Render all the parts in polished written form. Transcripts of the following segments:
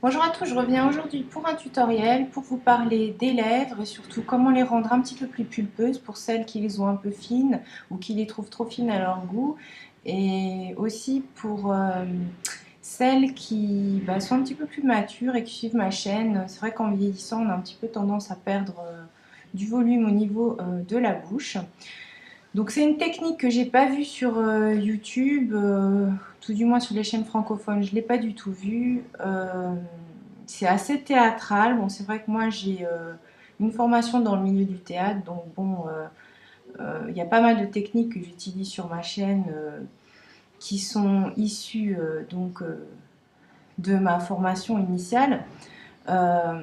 Bonjour à tous, je reviens aujourd'hui pour un tutoriel pour vous parler des lèvres et surtout comment les rendre un petit peu plus pulpeuses pour celles qui les ont un peu fines ou qui les trouvent trop fines à leur goût, et aussi pour celles qui sont un petit peu plus matures et qui suivent ma chaîne. C'est vrai qu'en vieillissant on a un petit peu tendance à perdre du volume au niveau de la bouche. Donc c'est une technique que j'ai pas vue sur YouTube, tout du moins sur les chaînes francophones, je l'ai pas du tout vue. C'est assez théâtral. Bon, c'est vrai que moi j'ai une formation dans le milieu du théâtre, donc bon, il y a pas mal de techniques que j'utilise sur ma chaîne qui sont issues de ma formation initiale. Euh,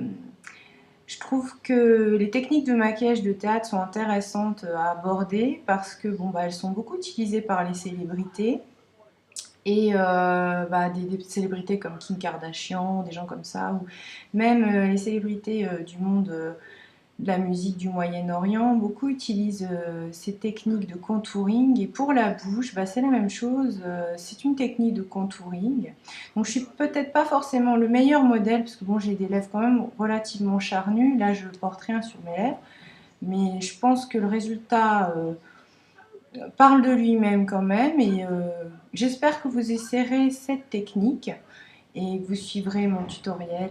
je trouve que les techniques de maquillage de théâtre sont intéressantes à aborder parce que bon, elles sont beaucoup utilisées par les célébrités et des célébrités comme Kim Kardashian, des gens comme ça, ou même les célébrités du monde de la musique du Moyen-Orient. Beaucoup utilisent ces techniques de contouring, et pour la bouche, c'est la même chose, c'est une technique de contouring. Donc je suis peut-être pas forcément le meilleur modèle parce que bon, j'ai des lèvres quand même relativement charnues, là je porte rien sur mes lèvres, mais je pense que le résultat parle de lui-même quand même, et j'espère que vous essaierez cette technique et que vous suivrez mon tutoriel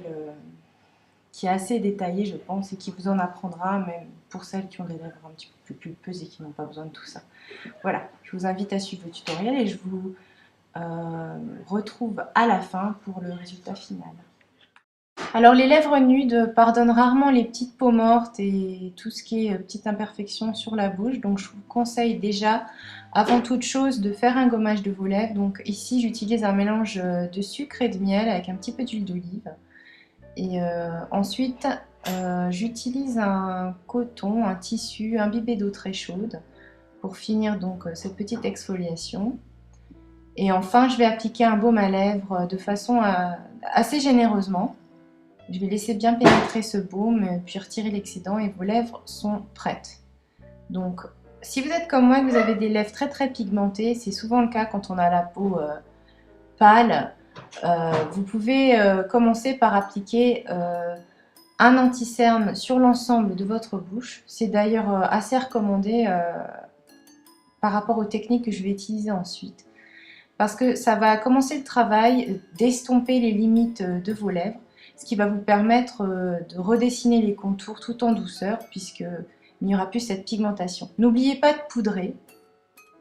qui est assez détaillé, je pense, et qui vous en apprendra, même pour celles qui ont des lèvres un petit peu plus pulpeuses et qui n'ont pas besoin de tout ça. Voilà, je vous invite à suivre le tutoriel et je vous retrouve à la fin pour le résultat final. Alors les lèvres nudes pardonnent rarement les petites peaux mortes et tout ce qui est petites imperfections sur la bouche, donc je vous conseille déjà avant toute chose de faire un gommage de vos lèvres. Donc ici j'utilise un mélange de sucre et de miel avec un petit peu d'huile d'olive, et ensuite j'utilise un coton, un tissu imbibé d'eau très chaude pour finir donc cette petite exfoliation. Et enfin je vais appliquer un baume à lèvres de façon assez généreusement. Je vais laisser bien pénétrer ce baume, puis retirer l'excédent et vos lèvres sont prêtes. Donc, si vous êtes comme moi et que vous avez des lèvres très pigmentées, c'est souvent le cas quand on a la peau pâle, vous pouvez commencer par appliquer un anti-cerne sur l'ensemble de votre bouche. C'est d'ailleurs assez recommandé par rapport aux techniques que je vais utiliser ensuite, parce que ça va commencer le travail d'estomper les limites de vos lèvres, ce qui va vous permettre de redessiner les contours tout en douceur, puisqu'il n'y aura plus cette pigmentation. N'oubliez pas de poudrer,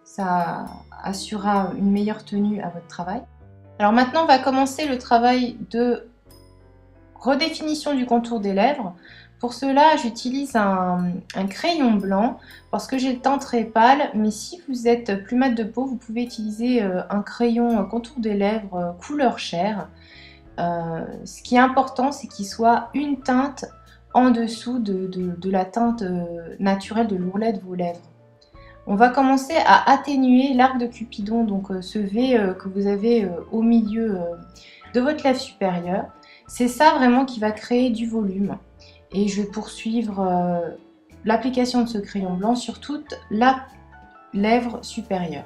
ça assurera une meilleure tenue à votre travail. Alors maintenant, on va commencer le travail de redéfinition du contour des lèvres. Pour cela, j'utilise un crayon blanc parce que j'ai le teint très pâle, mais si vous êtes plus mat de peau, vous pouvez utiliser un crayon contour des lèvres couleur chair. Ce qui est important, c'est qu'il soit une teinte en dessous de la teinte naturelle de l'ourlet de vos lèvres. On va commencer à atténuer l'arc de Cupidon, donc ce V que vous avez au milieu de votre lèvre supérieure. C'est ça vraiment qui va créer du volume. Et je vais poursuivre l'application de ce crayon blanc sur toute la lèvre supérieure,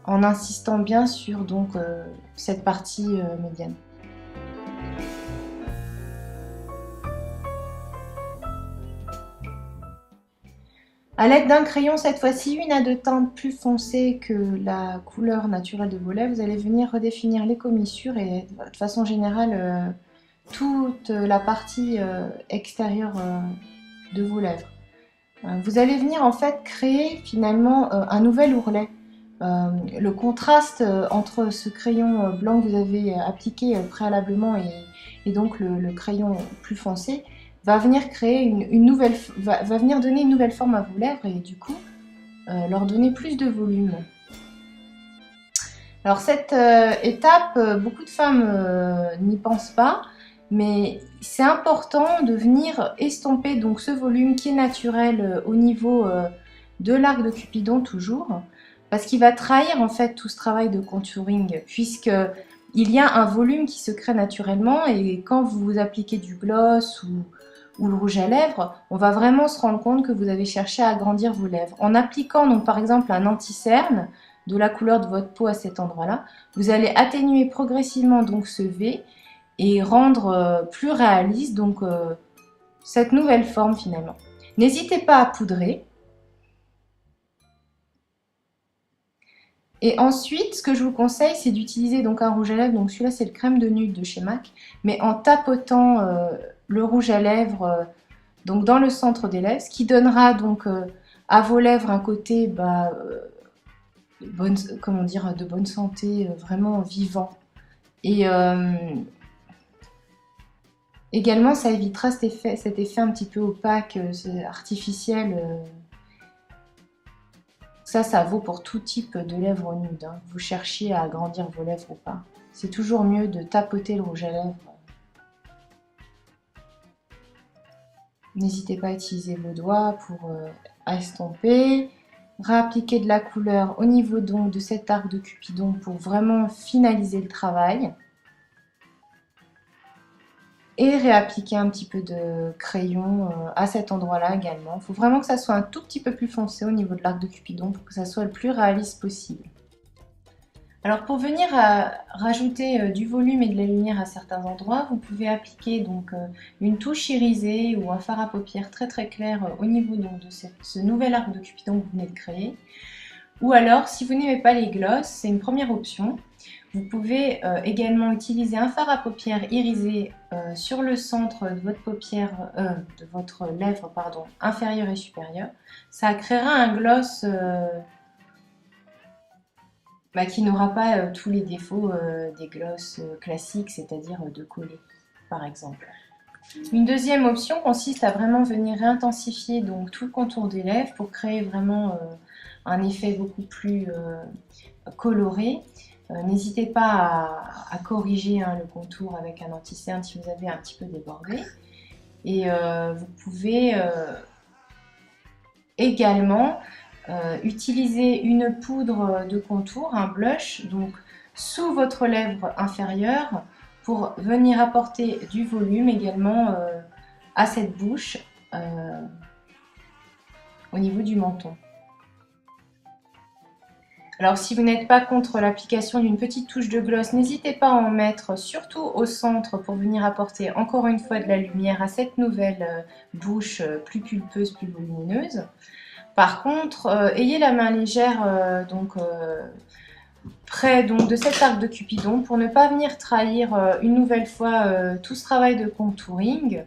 en insistant bien sur donc cette partie médiane. A l'aide d'un crayon, cette fois-ci une à deux teintes plus foncées que la couleur naturelle de vos lèvres, vous allez venir redéfinir les commissures et de façon générale toute la partie extérieure de vos lèvres. Vous allez venir en fait créer finalement un nouvel ourlet. Le contraste entre ce crayon blanc que vous avez appliqué préalablement et donc le crayon plus foncé va venir créer va venir donner une nouvelle forme à vos lèvres et du coup leur donner plus de volume. Alors cette étape, beaucoup de femmes n'y pensent pas, mais c'est important de venir estomper donc ce volume qui est naturel au niveau de l'arc de Cupidon toujours, parce qu'il va trahir en fait tout ce travail de contouring, puisque il y a un volume qui se crée naturellement, et quand vous appliquez du gloss ou le rouge à lèvres, on va vraiment se rendre compte que vous avez cherché à agrandir vos lèvres. En appliquant donc par exemple un anti-cerne de la couleur de votre peau à cet endroit-là, vous allez atténuer progressivement donc ce V, et rendre plus réaliste donc cette nouvelle forme finalement. N'hésitez pas à poudrer. Et ensuite, ce que je vous conseille, c'est d'utiliser donc un rouge à lèvres. Donc celui-là, c'est le crème de nude de chez MAC, mais en tapotant le rouge à lèvres donc dans le centre des lèvres, ce qui donnera donc à vos lèvres un côté comment dire, de bonne santé, vraiment vivant. Et également, ça évitera cet effet un petit peu opaque, artificiel. Ça vaut pour tout type de lèvres nudes, hein. Vous cherchiez à agrandir vos lèvres ou pas. C'est toujours mieux de tapoter le rouge à lèvres. N'hésitez pas à utiliser vos doigts pour estomper. Réappliquer de la couleur au niveau donc de cet arc de Cupidon pour vraiment finaliser le travail. Et réappliquer un petit peu de crayon à cet endroit-là également. Il faut vraiment que ça soit un tout petit peu plus foncé au niveau de l'arc de Cupidon pour que ça soit le plus réaliste possible. Alors pour venir rajouter du volume et de la lumière à certains endroits, vous pouvez appliquer donc une touche irisée ou un fard à paupières très très clair au niveau donc, de ce nouvel arc de Cupidon que vous venez de créer. Ou alors, si vous n'aimez pas les glosses, c'est une première option. Vous pouvez également utiliser un fard à paupières irisé sur le centre de votre paupière, de votre lèvre pardon, inférieure et supérieure. Ça créera un gloss qui n'aura pas tous les défauts des glosses classiques, c'est-à-dire de coller, par exemple. Une deuxième option consiste à vraiment venir réintensifier donc tout le contour des lèvres pour créer vraiment un effet beaucoup plus coloré. N'hésitez pas à corriger le contour avec un anti-cerne si vous avez un petit peu débordé. Et vous pouvez également utiliser une poudre de contour, un blush, donc sous votre lèvre inférieure pour venir apporter du volume également à cette bouche au niveau du menton. Alors si vous n'êtes pas contre l'application d'une petite touche de gloss, n'hésitez pas à en mettre surtout au centre pour venir apporter encore une fois de la lumière à cette nouvelle bouche plus pulpeuse, plus volumineuse. Par contre, ayez la main légère près donc, de cet arc de Cupidon pour ne pas venir trahir une nouvelle fois tout ce travail de contouring.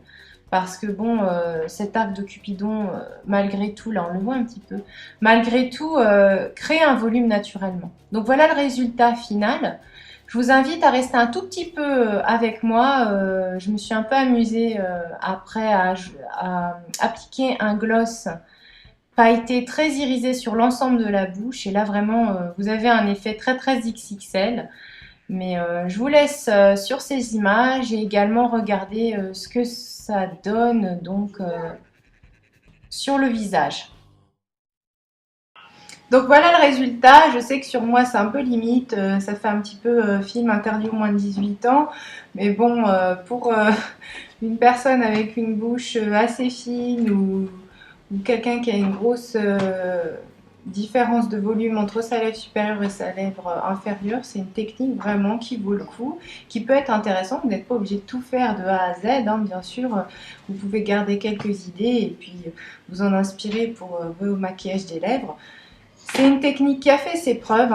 Parce que bon, cet arc de Cupidon, malgré tout, là on le voit un petit peu, malgré tout, crée un volume naturellement. Donc voilà le résultat final. Je vous invite à rester un tout petit peu avec moi. Je me suis un peu amusée après à appliquer un gloss pailleté très irisé sur l'ensemble de la bouche. Et là vraiment, vous avez un effet très très XXL. Mais je vous laisse sur ces images et également regarder ce que ça donne donc sur le visage. Donc voilà le résultat. Je sais que sur moi c'est un peu limite, ça fait un petit peu film interdit aux moins de 18 ans. Mais bon, pour une personne avec une bouche assez fine ou quelqu'un qui a une grosse différence de volume entre sa lèvre supérieure et sa lèvre inférieure, c'est une technique vraiment qui vaut le coup, qui peut être intéressante. Vous n'êtes pas obligé de tout faire de A à Z, hein, bien sûr. Vous pouvez garder quelques idées et puis vous en inspirer pour vos maquillages des lèvres. C'est une technique qui a fait ses preuves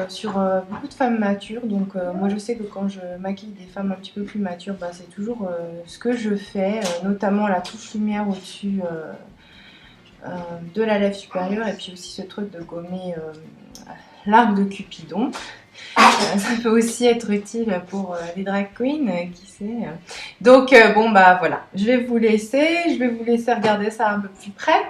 sur beaucoup de femmes matures. Donc moi je sais que quand je maquille des femmes un petit peu plus matures, c'est toujours ce que je fais, notamment la touche lumière au-dessus de la lèvre supérieure et puis aussi ce truc de gommer l'arc de Cupidon. Ça peut aussi être utile pour les drag queens, qui sait. Donc bon voilà, je vais vous laisser regarder ça un peu plus près.